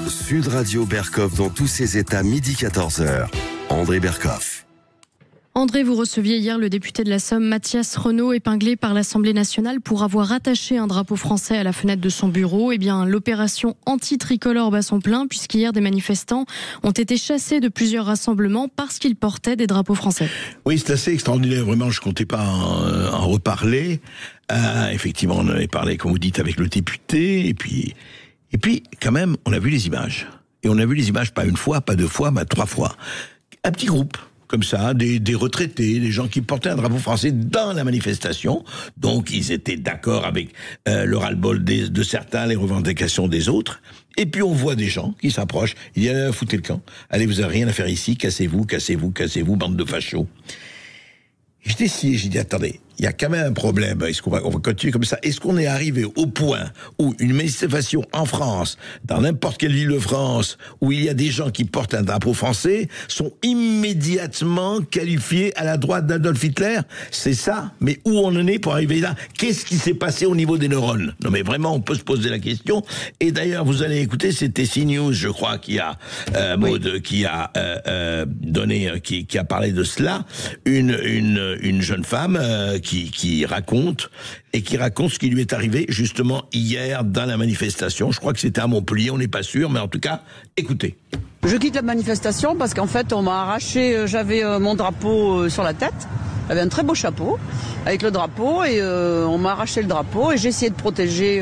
Sud Radio Berkov dans tous ses états, midi 14h. André Berkov. André, vous receviez hier le député de la Somme, Mathias Renaud, épinglé par l'Assemblée nationale pour avoir attaché un drapeau français à la fenêtre de son bureau. Eh bien, l'opération anti-tricolore bat son plein, puisqu'hier, des manifestants ont été chassés de plusieurs rassemblements parce qu'ils portaient des drapeaux français. Oui, c'est assez extraordinaire. Vraiment, je ne comptais pas en reparler. Effectivement, on en avait parlé, comme vous dites, avec le député. Et puis, quand même, on a vu les images. Et on a vu les images pas une fois, pas deux fois, mais 3 fois. Un petit groupe. Comme ça, des retraités, des gens qui portaient un drapeau français dans la manifestation. Donc, ils étaient d'accord avec le ras-le-bol de certains, les revendications des autres. Et puis, on voit des gens qui s'approchent. Il y a foutez le camp. Allez, vous n'avez rien à faire ici. Cassez-vous, cassez-vous, cassez-vous, bande de fachos. J'ai dit, attendez, il y a quand même un problème. Est-ce qu'on va continuer comme ça? Est-ce qu'on est arrivé au point où une manifestation en France, dans n'importe quelle ville de France, où il y a des gens qui portent un drapeau français, sont immédiatement qualifiés à la droite d'Adolf Hitler? C'est ça? Mais où on en est pour arriver là? Qu'est-ce qui s'est passé au niveau des neurones? Non mais vraiment, on peut se poser la question. Et d'ailleurs, vous allez écouter, c'était CNews, je crois, qui a qui a parlé de cela. Une jeune femme qui raconte ce qui lui est arrivé justement hier dans la manifestation. Je crois que c'était à Montpellier, on n'est pas sûr, mais en tout cas, écoutez. Je quitte la manifestation parce qu'en fait, on m'a arraché, j'avais mon drapeau sur la tête. J'avais un très beau chapeau avec le drapeau et on m'a arraché le drapeau et j'ai essayé de protéger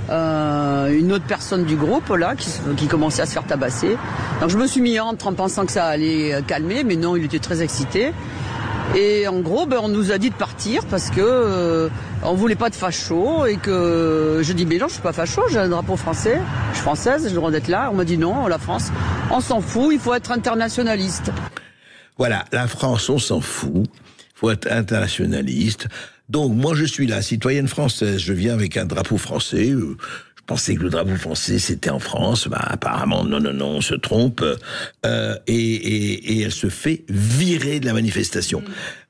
une autre personne du groupe là qui commençait à se faire tabasser. Donc je me suis mis entre en pensant que ça allait calmer, mais non, il était très excité. Et en gros, on nous a dit de partir parce que on voulait pas de facho et que je dis mais non, je suis pas facho, j'ai un drapeau français, je suis française, j'ai le droit d'être là. On m'a dit non, la France, on s'en fout, il faut être internationaliste. Voilà, la France, on s'en fout, il faut être internationaliste. Donc moi je suis la citoyenne française, je viens avec un drapeau français. Je pensais que le drapeau français c'était en France, apparemment non, on se trompe, et elle se fait virer de la manifestation.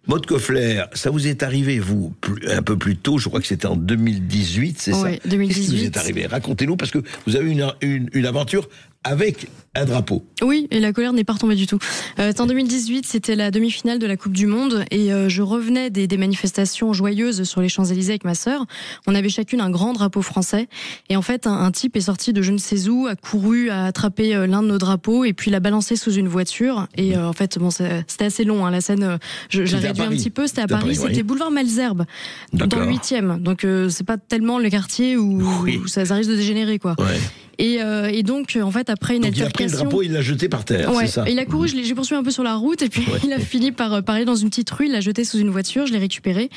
Maud Koffler, ça vous est arrivé, vous, un peu plus tôt, je crois que c'était en 2018, c'est ça? Oui, 2018. Qu'est-ce qui vous est arrivé? Racontez-nous, parce que vous avez une aventure avec un drapeau. Oui, et la colère n'est pas retombée du tout. En 2018, c'était la demi-finale de la Coupe du Monde, et je revenais des manifestations joyeuses sur les Champs-Élysées avec ma sœur. On avait chacune un grand drapeau français, et en fait, un type est sorti de je ne sais où, a couru, a attrapé l'un de nos drapeaux, et puis l'a balancé sous une voiture, et en fait, c'était assez long, hein, la scène, je l'ai réduit un petit peu, c'était à Paris, c'était boulevard Malesherbes, dans le 8e, donc c'est pas tellement le quartier où ça risque de dégénérer, quoi. Ouais. Et donc, en fait, après une altercation... il a pris le drapeau, il l'a jeté par terre, c'est ça? Il a couru, j'ai poursuivi un peu sur la route, et puis il a fini par aller dans une petite rue, il l'a jeté sous une voiture, je l'ai récupéré.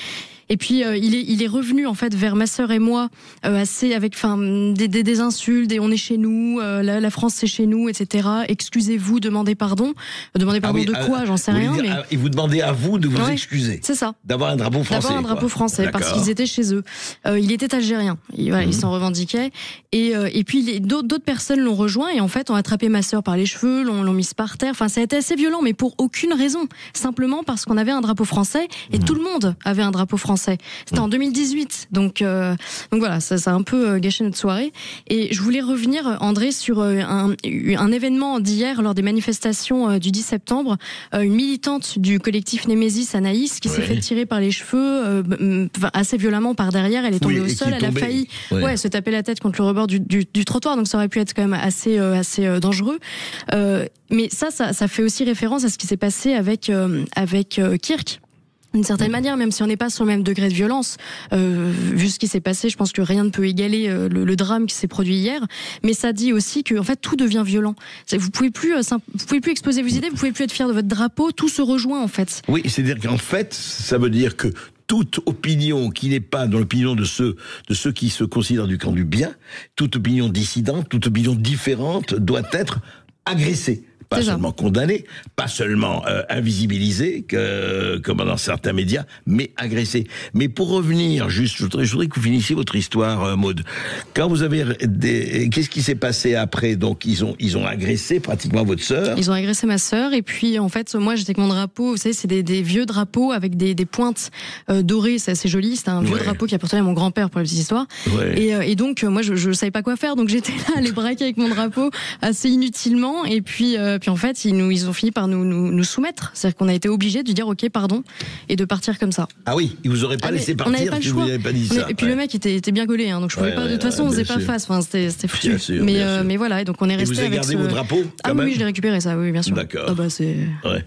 Et puis il est revenu en fait vers ma sœur et moi assez avec des insultes, et on est chez nous, la France c'est chez nous, etc. Excusez-vous, demandez pardon de quoi, j'en sais rien. Mais il vous demandait à vous de vous excuser. C'est ça. D'avoir un drapeau français. D'avoir un drapeau français parce qu'ils étaient chez eux. Il était algérien. Il s'en revendiquait. Et puis d'autres personnes l'ont rejoint et en fait ont attrapé ma sœur par les cheveux, l'ont mise par terre. Enfin, ça a été assez violent, mais pour aucune raison. Simplement parce qu'on avait un drapeau français et tout le monde avait un drapeau français. C'était en 2018, donc voilà, ça a un peu gâché notre soirée. Et je voulais revenir, André, sur un événement d'hier lors des manifestations du 10 septembre. Une militante du collectif Némésis, Anaïs, qui s'est fait tirer par les cheveux assez violemment par derrière. Elle est tombée au sol, elle a failli se taper la tête contre le rebord du trottoir, donc ça aurait pu être quand même assez dangereux. Mais ça fait aussi référence à ce qui s'est passé avec Kirk. D'une certaine manière, même si on n'est pas sur le même degré de violence, vu ce qui s'est passé, je pense que rien ne peut égaler le drame qui s'est produit hier. Mais ça dit aussi que, en fait, tout devient violent. Vous pouvez plus exposer vos idées, vous pouvez plus être fier de votre drapeau. Tout se rejoint, en fait. Oui, c'est-à-dire qu'en fait, ça veut dire que toute opinion qui n'est pas dans l'opinion de ceux qui se considèrent du camp du bien, toute opinion dissidente, toute opinion différente doit être agressée. pas seulement condamné, pas seulement invisibilisé, comme dans certains médias, mais agressé. Mais pour revenir, juste, je voudrais que vous finissiez votre histoire, Maud. Quand vous avez qu'est-ce qui s'est passé après? Donc ils ont agressé pratiquement votre sœur. Ils ont agressé ma sœur, et puis en fait, moi j'étais avec mon drapeau. Vous savez, c'est des vieux drapeaux avec des pointes dorées. C'est assez joli. C'était un vieux drapeau qui appartenait à mon grand-père, pour la petite histoire. Ouais. Et donc moi je savais pas quoi faire, donc j'étais là à les braquer avec mon drapeau assez inutilement. Et puis en fait ils ont fini par nous soumettre. C'est-à-dire qu'on a été obligés de dire ok pardon et de partir comme ça. Ah oui, ils vous auraient pas laissé partir si vous n'avez pas dit ça. Et puis le mec était bien gaulé, hein, donc je pouvais pas. De toute façon on faisait pas face. Enfin c'était foutu. Mais voilà, et donc on est resté avec. Vous avez gardé vos drapeaux quand même? Oui, je l'ai récupéré, ça, oui, bien sûr. D'accord. Ah bah c'est. Ouais.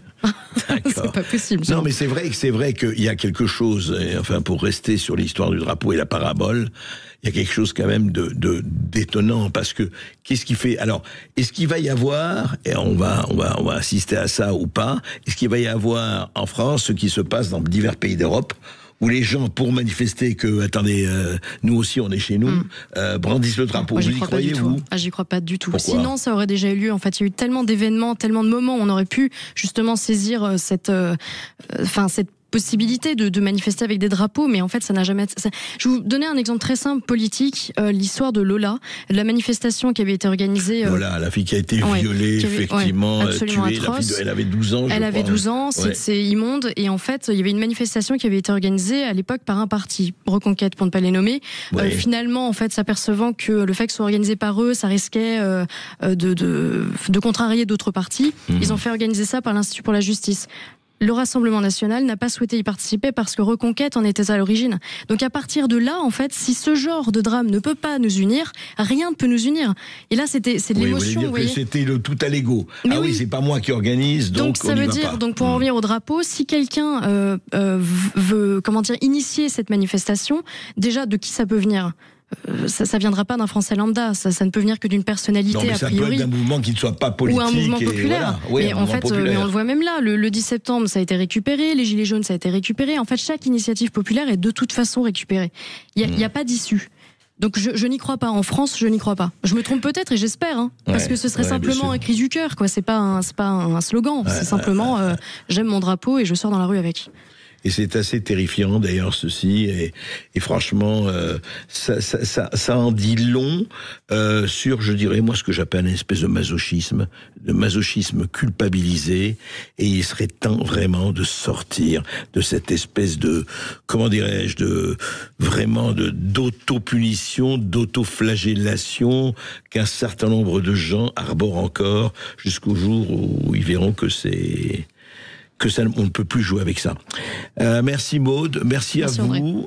C'est pas possible. Non, mais c'est vrai qu'il y a quelque chose. Enfin, pour rester sur l'histoire du drapeau et la parabole, il y a quelque chose quand même d'étonnant, parce que qu'est-ce qui fait? Alors, est-ce qu'il va y avoir, et on va assister à ça ou pas, est-ce qu'il va y avoir en France ce qui se passe dans divers pays d'Europe, où les gens, pour manifester que, attendez, nous aussi on est chez nous, brandissent le drapeau? Vous y croyez, vous? J'y crois pas du tout. Pourquoi? Sinon, ça aurait déjà eu lieu. En fait, il y a eu tellement d'événements, tellement de moments où on aurait pu justement saisir cette possibilité de manifester avec des drapeaux, mais en fait ça n'a jamais. Je vais vous donner un exemple très simple politique, l'histoire de Lola, de la manifestation qui avait été organisée. Lola, la fille qui a été violée, effectivement, absolument tuée. Atroce. Elle avait 12 ans. Elle avait 12 ans, c'est immonde, et en fait il y avait une manifestation qui avait été organisée à l'époque par un parti, Reconquête pour ne pas les nommer. Finalement, en fait, s'apercevant que le fait que ce soit organisé par eux, ça risquait de contrarier d'autres partis, ils ont fait organiser ça par l'Institut pour la justice. Le Rassemblement national n'a pas souhaité y participer parce que Reconquête en était à l'origine. Donc à partir de là, en fait, si ce genre de drame ne peut pas nous unir, rien ne peut nous unir. Et là, c'est de l'émotion. Vous voyez, c'était le tout à l'ego. Ah oui, c'est pas moi qui organise, donc ça veut dire, donc pour en revenir au drapeau, si quelqu'un veut, initier cette manifestation, déjà de qui ça peut venir? Ça viendra pas d'un Français lambda, ça ne peut venir que d'une personnalité, a priori. Ça peut être d'un mouvement qui ne soit pas politique. Ou un mouvement populaire. Voilà. Mais en fait, mais on le voit même là, le 10 septembre, ça a été récupéré, les Gilets jaunes, ça a été récupéré. En fait, chaque initiative populaire est de toute façon récupérée. Il n'y a pas d'issue. Donc je n'y crois pas. En France, je n'y crois pas. Je me trompe peut-être et j'espère, parce que ce serait simplement un cri du cœur, quoi. C'est pas un slogan. C'est simplement j'aime mon drapeau et je sors dans la rue avec. Et c'est assez terrifiant d'ailleurs ceci, et franchement ça en dit long sur, je dirais moi, ce que j'appelle une espèce de masochisme culpabilisé, et il serait temps vraiment de sortir de cette espèce de, comment dirais-je, d'auto-punition, d'auto-flagellation qu'un certain nombre de gens arborent encore jusqu'au jour où ils verront que on ne peut plus jouer avec ça. Merci Maud, merci à vous.